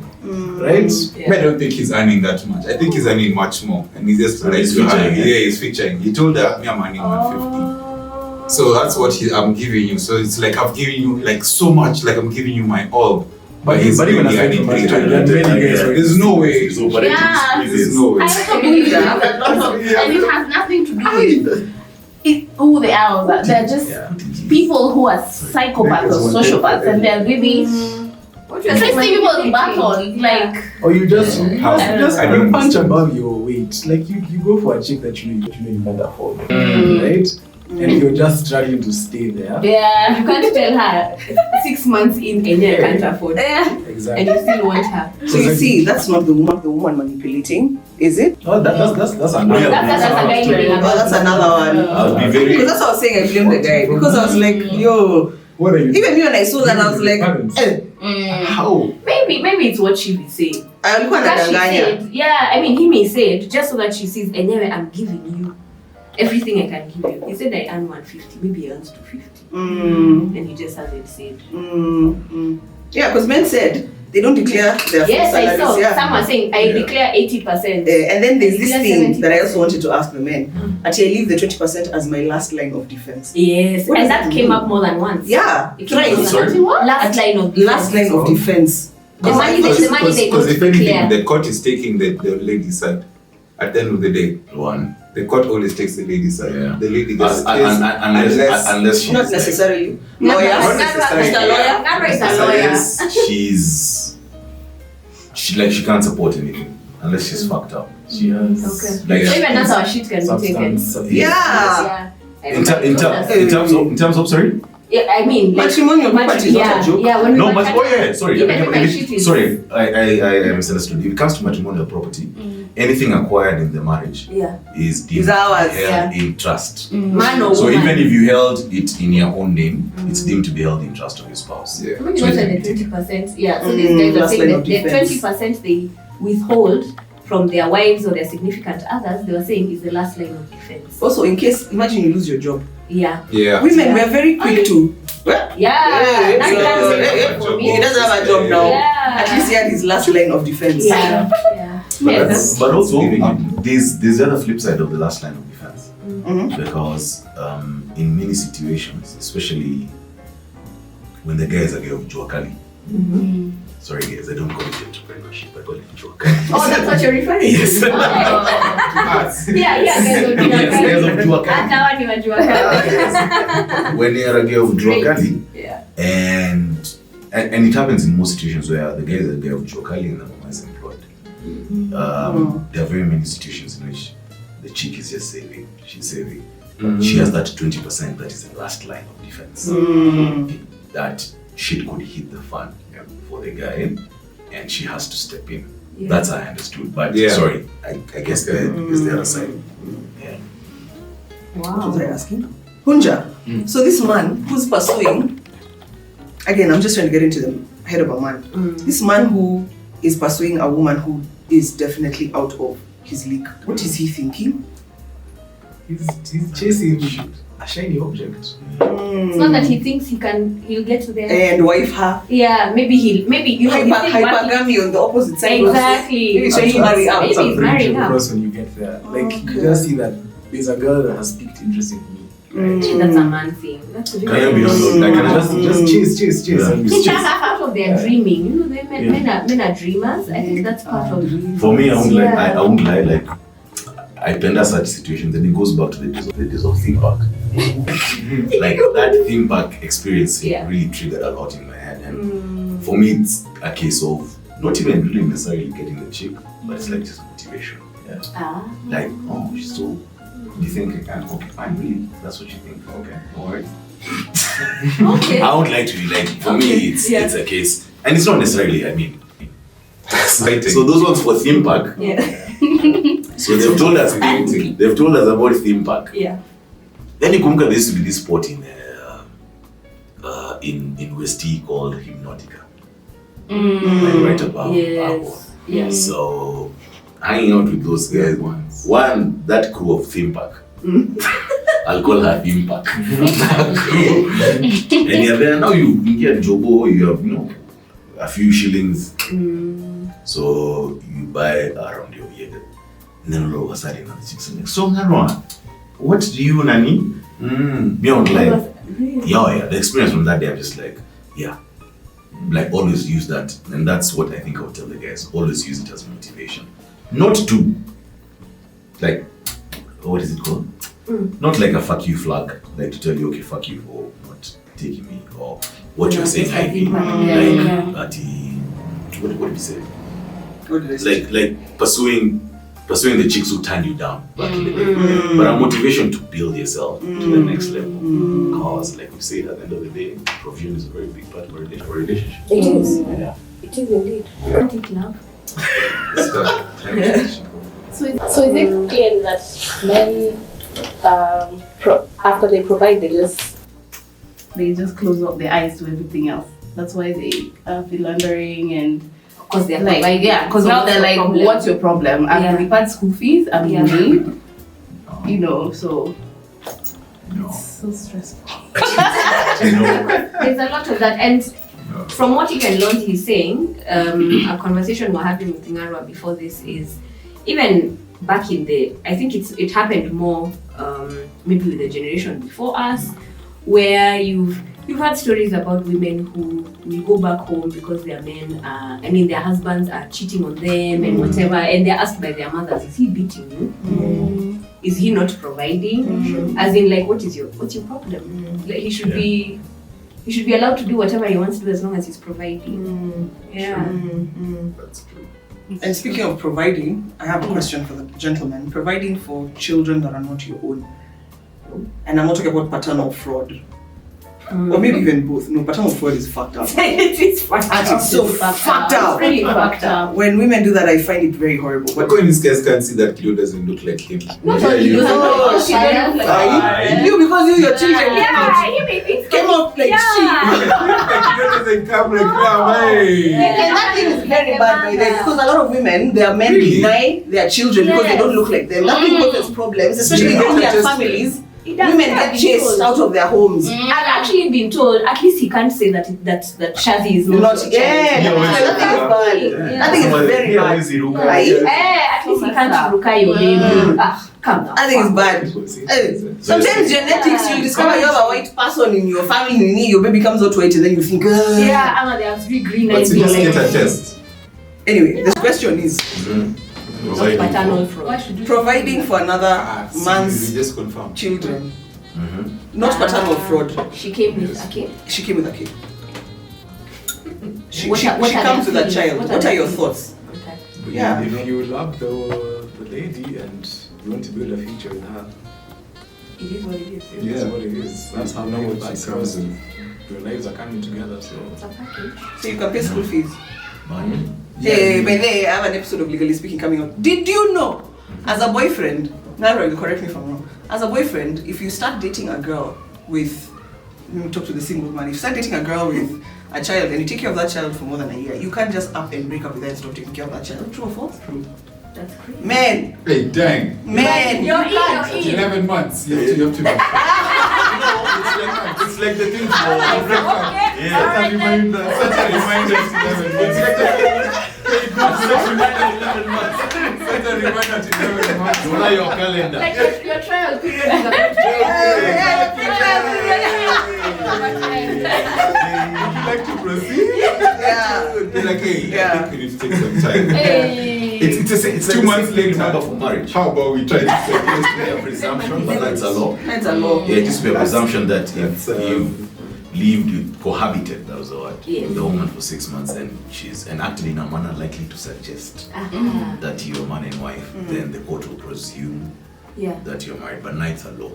right? I don't think he's earning that much. I think he's earning much more, and he's just like he's to her. featuring, Yeah, he's featuring. He told her, "Me, I'm earning 150." So that's what I'm giving you. So it's like I'm giving you like so much, like I'm giving you my all. But he's even really aside earning from that, 300. there are many guys where There's no way. So, but Yeah. There's no way. I also believe that a lot of, and it has nothing to do with who they are. They're just people who are psychopaths or sociopaths, and they're really twisting people's buttons. Like, or you just I don't punch above your weight. Like you go for a chick that you can't afford, right? And you're just struggling to stay there. yeah, You can't tell her 6 months in and you can't afford, and Exactly. you still want her. So you see, that's not the woman manipulating, is it? Oh, that's another. That's a guy story. doing Oh, that's another one. I'll be very. Because that's what I was saying, I blame the guy. Because I was like, yo, What are you? even me when I saw that, I was like, How? Maybe it's what she be saying. alikuwa That she anadanganya. said, yeah, I mean, he may say it just so that she sees, anyway, I'm giving you everything I can give you. He said I earn 150, maybe he earns 250, and he just hasn't said. Yeah, because men said they don't declare their full Yes, I salaries. saw. Yeah. Some are saying I declare 80%. And then there's this Declare thing that I 70%. also wanted to ask the men. Actually, I leave the 20% as my last line of defense. Yes, What and does that that came mean? up more than once. Yeah, It came up twice. more Sorry? than once. Last line of Last line of defense. The money they Because if don't anything, declare. the court is taking the lady's side. At the end of the day, One. the court always takes the lady's side. Yeah. The lady gets Unless she's Not like- necessarily. Not Lawyer. necessarily. Mr. Lawyer. Nara is a lawyer. unless she can't support anything unless she's fucked up. She has Okay. Like So even that's our shit can be taken. substance abuse. Yeah. in terms of sorry. Yeah, I mean, like, Matrimonial property is not a joke. Yeah, when we No, were oh yeah, sorry. Even if my shit is- Sorry, I misunderstood. If it comes to matrimonial property, anything acquired in the marriage Yeah. is deemed Is ours, held in trust. Man or So woman. even if you held it in your own name, it's deemed to be held in trust of your spouse. Yeah. Maybe So not it's- at the 20%. Yeah, so these guys are last saying line that of the defense. 20% they withhold from their wives or their significant others, they were saying is the last line of defense. Also, in case, imagine you lose your job. Yeah. Yeah. Women were very quick to. Well, Yeah. That's so, that's for me. he doesn't have a job now. Yeah. At least he had his last line of defense. Yeah. Yeah. But also, there's the other flip side of the last line of defense. Because in many situations, especially when the guys are girl of Juakali, sorry guys, I don't call it entrepreneurship, I call it Juakali. Oh, that's what you're referring to? Yes. Oh. Yeah, guys of Yes, guys of Juakali. Hata hawa ni wa Juakali. When you're a girl of Juakali, Yeah. and it happens in most situations where the guy is a girl of Juakali and the mama is employed. There are very many situations in which the chick is just saving, she's saving. She has that 20% that is the last line of defense. That shit could hit the fan for the guy and she has to step in. Yeah. That's how I understood. But Yeah. sorry, I guess there's the other side. Yeah. What was I asking? Hunja. So this man who's pursuing, again, I'm just trying to get into the head of a man. This man who is pursuing a woman who is definitely out of his league. What is he thinking? He's chasing a shiny object. It's not that he thinks he'll get to there. And wife her. Yeah, maybe you know, he's still working. Hypergamy on the opposite side. Exactly. Maybe trying to marry out. Maybe he's marrying Bridge up. across when you get there. Like Okay. you just see that there's a girl that has piqued interest in me. That's a man thing. That's a Can I be honest? Like, can I Just chase. Yeah. And just chase. That's part of their dreaming. You know, men are dreamers. I think that's part of. For me, I won't lie. Yeah. I won't lie. Like, I ponder such situations, and it goes back to the days of theme park. Like that theme park experience really triggered a lot in my head, and for me, it's a case of not even really necessarily getting the chick, but it's like just motivation. Yeah. Like, oh, she's so. You think I can? Okay, fine. Really? That's what you think? Okay, alright. Okay. I would like to be like. For me, it's a case, and it's not necessarily. I mean, Exciting. so those ones for theme park. Yeah. So they've told us about theme park. Yeah. Then you come there used to be this spot in West E called Hypnotica. Like right above Airport. Yes. So hanging out with those guys one that crew of theme park. I'll call her theme park. And you're there now, you get Jobo, you have a few shillings. So you buy around your year. And then all of a sudden the chicks are like, so Narwa, what do you nani? Me on like yeah, the experience from that day I'm just like, like always use that. And that's what I think I would tell the guys. Always use it as motivation. Not to like what is it called? Not like a fuck you flag, like to tell you okay fuck you for not taking me or what you're saying Ivy. What did you say? What did I say? Like pursuing the chicks who turn you down back in the day. But a motivation to build yourself to the next level. Because like we said, at the end of the day, provision is a very big part of a relationship. It is. Yeah. It is indeed. Don't it love? So is it clear that men, after they provide, they just close up their eyes to everything else? That's why they feel wondering and Because they're like providing. because now they're like, problem. what's your problem? I've repaid school fees. I'm in need. So it's so stressful. There's a lot of that, and from what even Lornzie is saying, a conversation we're having with Ngarwa before this is even back in the, I think it happened more maybe with the generation before us, where you've had stories about women who will go back home because their men their husbands are cheating on them and whatever, and they're asked by their mothers, is he beating you? Is he not providing? As in, like, what's your problem? Like, he should be allowed to do whatever he wants to do as long as he's providing. That's true. And speaking of providing, I have a question for the gentleman. Providing for children that are not your own. And I'm not talking about paternal fraud. Or maybe even both. No, paternal fraud is fucked up. It is fucked up. It's so fucked up. It's really fucked up. When women do that, I find it very horrible. But when these guys can't see that Cleo doesn't look like him. Not only you, because you don't look like You, because your children you may think came up like shit. Cleo doesn't come like that, hey. And that thing is very bad by them, because a lot of women, their men deny their children because they don't look like them. That thing causes problems, especially in their families. Women get chased out of their homes. I've actually been told, at least he can't say that Shazzy is not your child. That thing is very bad. At least he can't ruka your baby. Come down. That thing is bad. Sometimes genetics, you discover you have a white person in your family, your baby comes out white, and then you think, yeah, they have 3 green eyes. But you just get a test. Anyway, the question is, paternal fraud. providing for another man's just confirm children. Not paternal fraud. She came with a kid. She came with a kid. She What are comes their with a feelings? child. What are your their thoughts? Okay. Yeah. If you love the lady and you want to build a future with her, It is what it is. it is what it is. That's how normal that comes. Your lives are coming together, so. It's a package. So you can pay school fees. Hey, by the way, I have an episode of Legally Speaking coming out. Did you know, as a boyfriend, Naira, you correct me if I'm wrong. As a boyfriend, if you start dating a girl with, let me talk to the single man. If you start dating a girl with a child and you take care of that child for more than a year, you can't just up and break up with her and stop taking care of that child. True or false? True. That's crazy. Men, Hey, dang. men, you can't. 11 months. You have to. It's like the thing for Such a reminder. Such a reminder. 11 months. That's a reminder to every month. Don't lie your calendar. Like your trial period is about Would you like to proceed? Yeah. Be like, hey, Yeah. I think we need to take some time. Hey. It's 2 months later. Number for marriage. How about we try to There used to be a presumption, but that's a law. That's a law. Yeah, it used to be a presumption that if That's, you've lived with, cohabited, that was the word, Yes. with the woman for 6 months and she's acted in a manner likely to suggest that you're man and wife, then the court will presume Yeah. that you're married, but neither law.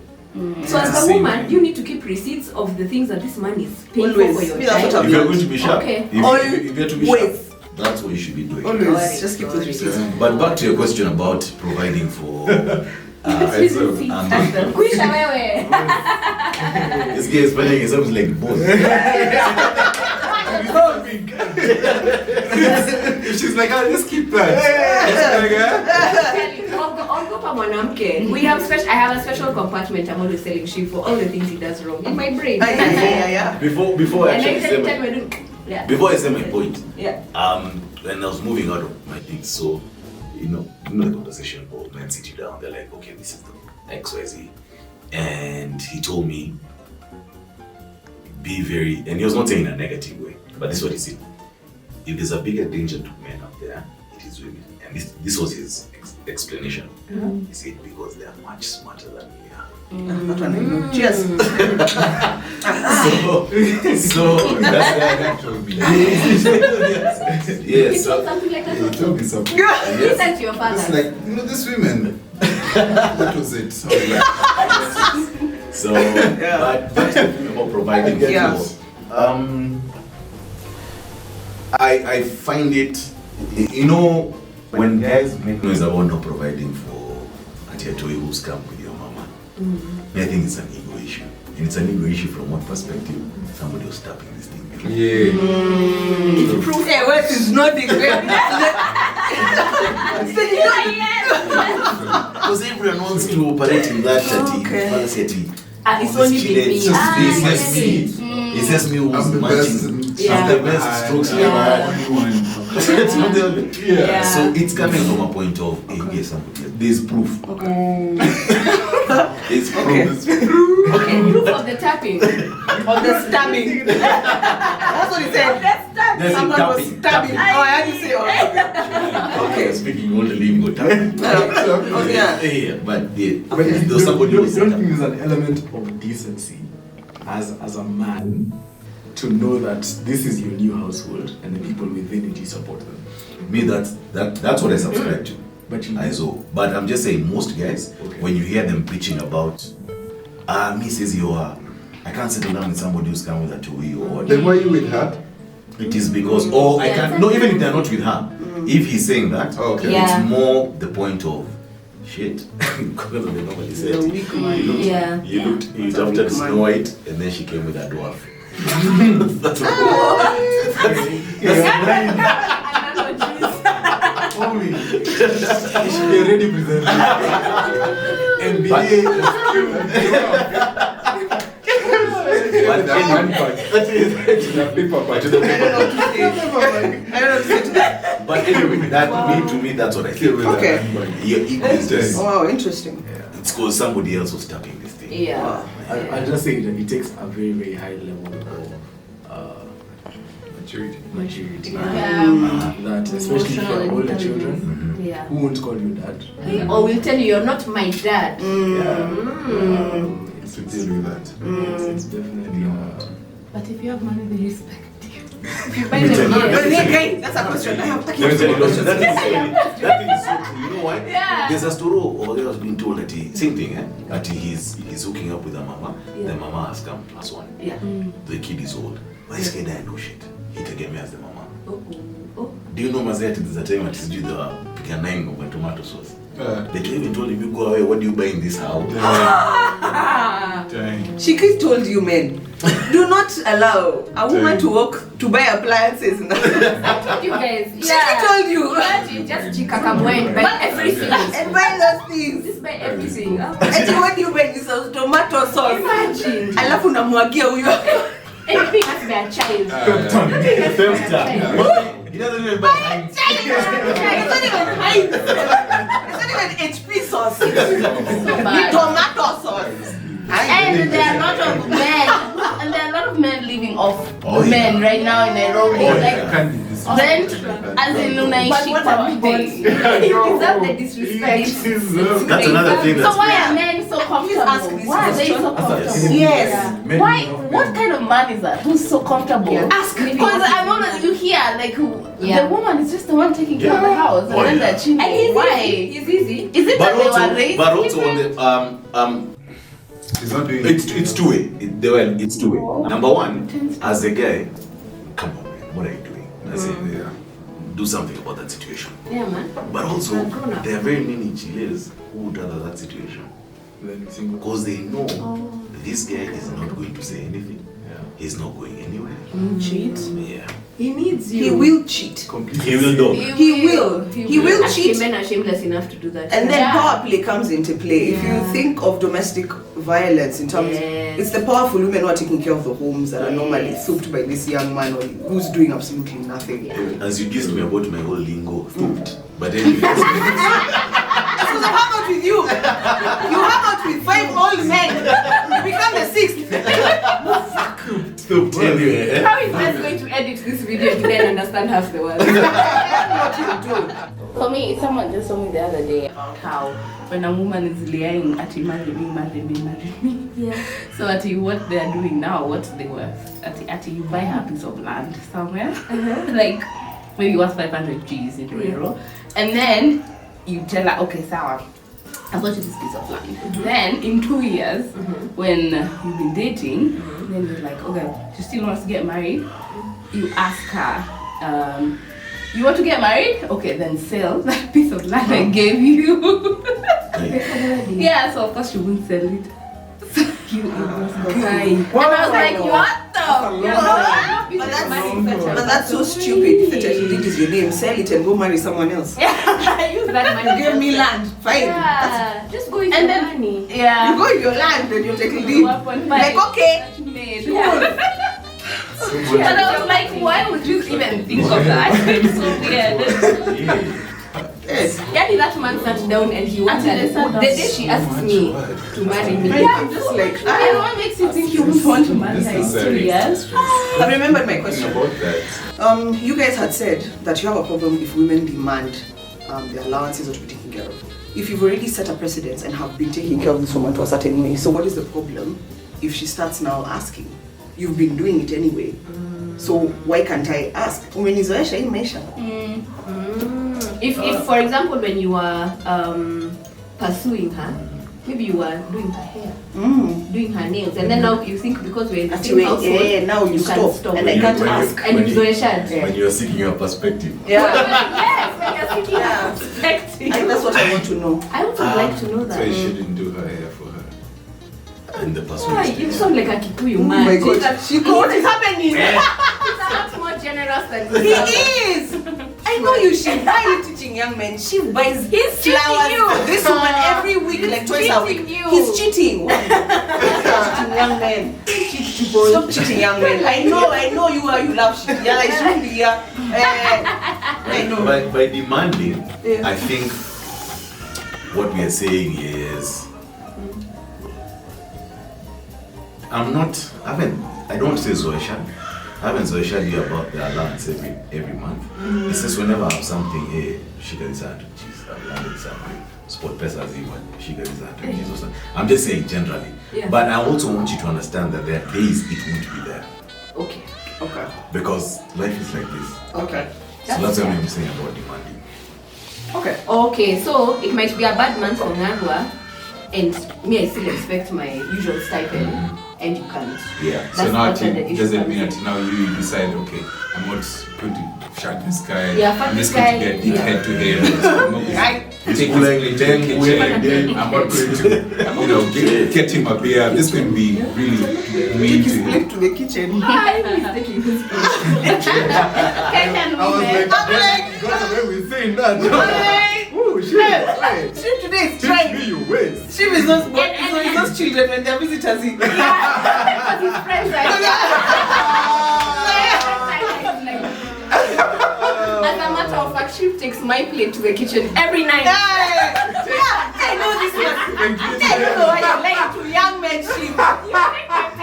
So as a Same woman, thing. you need to keep receipts of the things that this man is paying for Always. your Me, that's what child. I'm If you're not. going to be sharp, Okay. if you're to be Always. sharp, that's what you should be doing. Always. Just keep those receipts. But back to your question about providing for His so, receipts. and Kuisha wewe. this guy is spending himself like both. She's like, I'll just keep that. Ogopa mwanamke. I have a special compartment I'm always telling Shi for all the things he does wrong in my brain. Yeah. Before I And actually say tell my, me, yeah. before I say my point, Yeah. when I was moving out of my things, so you know the conversation of men sit you down, they're like, okay, this is the XYZ. And he told me, be very, and he was not saying in a negative way, but this is what he said. If there's a bigger danger to men out there, it is women. And this was his explanation. He said, because they are much smarter than we are. That one I know. Cheers. So that's That told me. yeah, He so told something like He that. told me something. Listen to your It's father. like, this women. That was it. I was like, So, but talking about providing Yeah. for, I find it, you know, when guys make noise about not providing for a toy who's come with your mama, I think it's an ego issue. And it's an ego issue from what perspective? Somebody was tapping this thing. yeah. Proof. Hey, what is nothing? Because everyone wants to operate in that fallacy. It's only been me. It's just me. It's just me who's I'm the best. matching. Yeah. I'm the best strokes Yeah. ever. Only one. It's not the only. Yeah. So it's coming from a point of, hey, yes, somebody else. There's proof. There's proof. Okay, proof of the tapping. Of the stabbing. That's what he said. There's Someone was tapping. stabbing. Oh, I had to say Okay, speaking all the lingo, tapping. yeah. Yeah, but But there's somebody don't who's think tapping. there's an element of decency as a man to know that this is your new household and the people within it, you support them. Me, that's what I subscribe to. But you But I'm just saying, most guys, Okay. when you hear them preaching about, me says I can't settle down with somebody who's come with a toy or what. Then why are you with her? It is because, or I can, no, even if they're not with her, if he's saying that, Okay. Yeah. it's more the point of, shit, because of the normally said, The weak man. Yeah. you looked after Snow White, and then she came with a dwarf. That's Only. You should be already presented. NBA. But That one part. To the paper part. I don't know what to say to that. But anyway, to me, that's what I think. Okay. Your ego is just, Wow, interesting. it's because somebody else was tapping this thing. Yeah. I just say that it takes a very, very high level of maturity. That especially if you're older children Yeah. who won't call you dad. Or will tell you you're not my dad. It's To deal with that. it's definitely But if you have money, they respect you. If you buy them But yes. hey, that's a question. I have to Let me tell you, that thing is so true. You know why? Yeah. There's a story or there has been told that same thing, that he's hooking up with a mama. Yeah. The mama has come +1. Yeah. The kid is old. But this guy died, no shit. He took me as the mama. Oh. Do you know Mazet there's a time at his the pick a 9 of tomato sauce? They even told him, you go away, what do you buy in this house? Dang. Shikie told you, men, do not allow a woman to walk to buy appliances. You guys. Shikie told you. You just chikakamwa and buy everything. And buy those things. Just buy everything. Ati what do you buy is a tomato sauce. Imagine. Alafu unamwagia huyo. Anything has to be a child. He doesn't even buy Heinz. It's not even Heinz. said HP sauce. So bad. Tomato sauce. And there are a lot of men, and there are a lot of men living off men right now in Nairobi. Rent, as in unaishi kwa mabons. You deserve the disrespect. That's another thing. So why are men so comfortable? Why are they so comfortable? Yes. Why? What kind of man is that? Who's so comfortable? Ask me. Because I'm always you hear like the woman is just the one taking care of the house, and then they're cheating. Why? It's easy. Is it that they were raised? But also on the He's not doing it's two way. It's two way. Number one, as a guy, come on, man, what are you doing? I say, do something about that situation. Yeah, man. But also, there are very many chiles who would rather that situation because they know this guy is not going to say anything. He's not going anywhere. Cheat. Yeah. He needs you. He will cheat. He will do. He will cheat. Men are shameless enough to do that. And then power play comes into play. If you think of domestic violence in terms, it's the powerful women who are taking care of the homes that are normally souped by this young man who's doing absolutely nothing. As you teased me about my whole lingo, but anyway. So how about with you? You hang out with 5 old men. You become the 6th. Anyway, How is Beth going to edit this video to then understand half the world? For me, someone just told me the other day about how when a woman is lying at marry me. Yeah. So at what they are doing now, what they were at you buy her a piece of land somewhere, like maybe worth 500 G's in Rural, and then you tell her, okay, sour, I've got you this piece of land. Then in 2 years, when you've been dating, then you're like, okay, she still wants to get married. You ask her, you want to get married? Okay, then sell that piece of land I gave you. Yeah, so of course she won't sell it. So you was crying. And I was like, what the? But that's so stupid. The title deed is your name. Sell it and go marry someone else. Yeah, use that money. Give me land. Fine. Yeah, just go with And your then- money. Yeah. You go with your land and you take a deed. Like, okay. And I was like, why would you even think of that? It's so weird. Yes. Yeah, that man sat down and he wanted. The day she asked me to marry me. Yeah, I'm just like, And what makes you think you would want to marry her in 2 years? I remembered my question. about that. You guys had said that you have a problem if women demand their allowances or to be taken care of. If you've already set a precedence and have been taking care of this woman to a certain way, so what is the problem if she starts now asking? You've been doing it anyway. So why can't I ask? Umenizoesha hii maisha. If for example, when you are pursuing her, maybe you are doing her hair, doing her nails, and then now you think because we're in the same household, now you stop. And I can't ask. And you zoesha. when you're seeking your perspective. Yeah. Yes, when you're seeking her perspective. And that's what I want to know. I would like to know So you that. shouldn't do her hair for her. And the person Why? is You sound like a Kikuyu Oh man. my God. What is happening? He's a lot more generous than He this. is. I know you should. Why are you teaching young men? She buys He's flowers cheating you. for this woman every week, like twice a week. cheating you. He's cheating. Cheating young men. Stop cheating young men. I know you are. You love shit. Yeah, like shouldn't be here. I know. by demanding, Yeah. I think what we are saying is I don't say Zoeshan. I haven't Zoeshan you about the allowance every month. It's just whenever I have something, hey, she gets out, jeez, I've landed something. Sport pesos even, she gets out, Jesus. I'm just saying generally. Yeah. But I also want you to understand that there are days it won't be there. Okay. Okay. Because life is like this. Okay. So that's what I'm saying about demanding. Okay. Okay, so it might be a bad month for Ngarwa, and me, I still expect my usual stipend, and you can't. Yeah. So now That's it the issue. doesn't mean that now you decide, okay, I'm not going to shut this guy. Yeah, fuck I'm this just going to guy. get it head to head. I'm not Right. take his Then I'm not going to, get him a beer. This can be really mean Take his to him. plate to the kitchen. Why is taking his Kenyan women. I'm got away with saying that. Oh shit! She today is trying. you wait. She is those children when they're visitors. Because his friends As a matter of fact, she takes my plate to the kitchen every night. I know this one. I don't know why you like to young men sheep.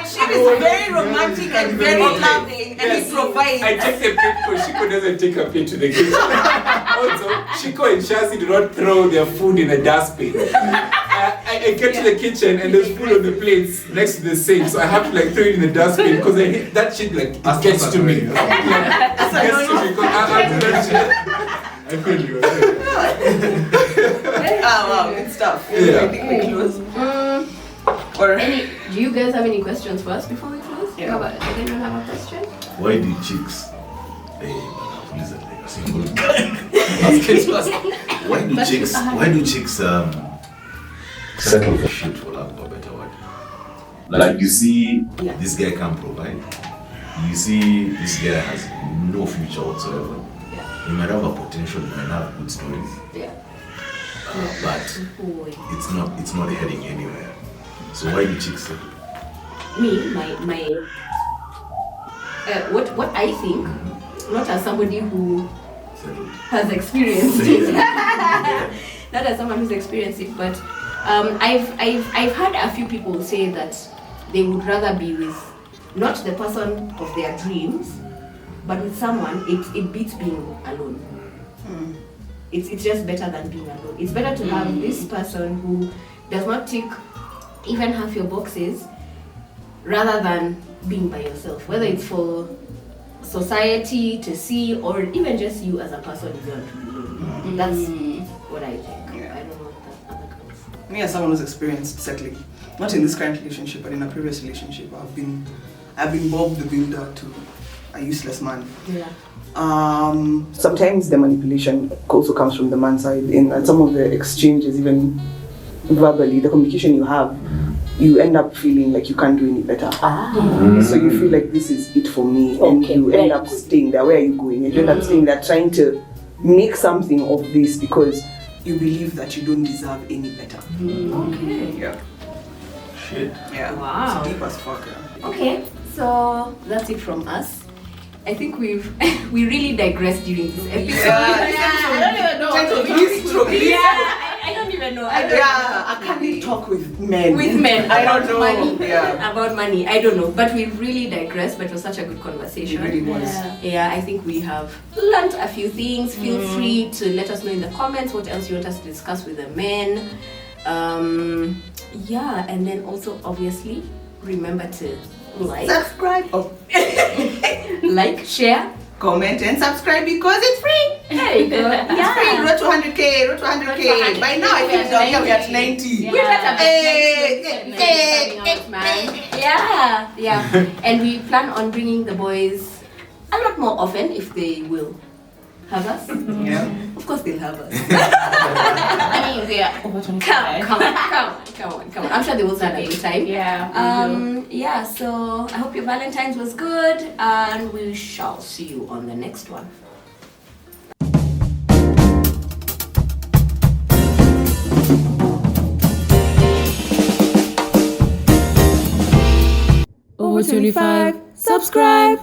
Sheep is very romantic and very loving, and he provides. I take the plate because Shiko doesn't take her plate to the kitchen. Also, Shiko and Shasi do not throw their food in a dustbin. I get to the kitchen and there's food on the plates next to the sink, so I have to like throw it in the dustbin because I hate that shit. Like it gets to me. It gets to me because I do that shit. I feel you. Wow, good stuff. Yeah. I think we close. Or Do you guys have any questions for us before we close? Yeah. How about, does anyone have a question? Why do chicks? Please, like a single guy. Why do chicks settle for shit, for lack of a better word? Like you see, this guy can't provide. You see, this guy has no future whatsoever. Yeah. He might have a potential, he might have good stories, Yeah. but it's not heading anywhere. So why do chicks settle? Me, what I think, not as somebody who Settle. has experienced it, not as someone who's experienced it, but I've heard a few people say that they would rather be with not the person of their dreams, but with someone. It beats being alone. It's just better than being alone. It's better to have this person who does not tick even half your boxes, rather than being by yourself. Whether it's for society to see or even just you as a person, you want to be alone. That's what I think. Yeah. I don't know what the other girls. me as someone who's experienced settling, not in this current relationship, but in a previous relationship, I've been Bob the Builder to a useless man. Yeah. Sometimes the manipulation also comes from the man's side, and some of the exchanges, even verbally, the communication you have, you end up feeling like you can't do any better. So you feel like this is it for me, and you end up staying there. Where are you going? And you end up staying there trying to make something of this because you believe that you don't deserve any better. Okay. Yeah. Shit. Yeah. Wow. It's deep as fuck. Yeah. Okay, so that's it from us. I think we really digressed during this episode. I don't even know. I don't even know. I can't talk with men. With men I about don't know. money. Yeah. About money. I don't know. But we really digressed, but it was such a good conversation. It really was. Yeah, I think we have learned a few things. Feel free to let us know in the comments what else you want us to discuss with the men. Yeah, and then also obviously remember to like, Subscribe. like, share, Comment and subscribe because it's free. there you go. It's free. Road to 100k. Road to 100k. By now I think down here we are at 90. Yeah. And we plan on bringing the boys a lot more often if they will have us. Yeah. Of course they'll have us. I mean, we are over 25. Come on. I'm sure they will start every time. Yeah. Yeah, so I hope your Valentine's was good and we shall see you on the next one. Over 25, subscribe!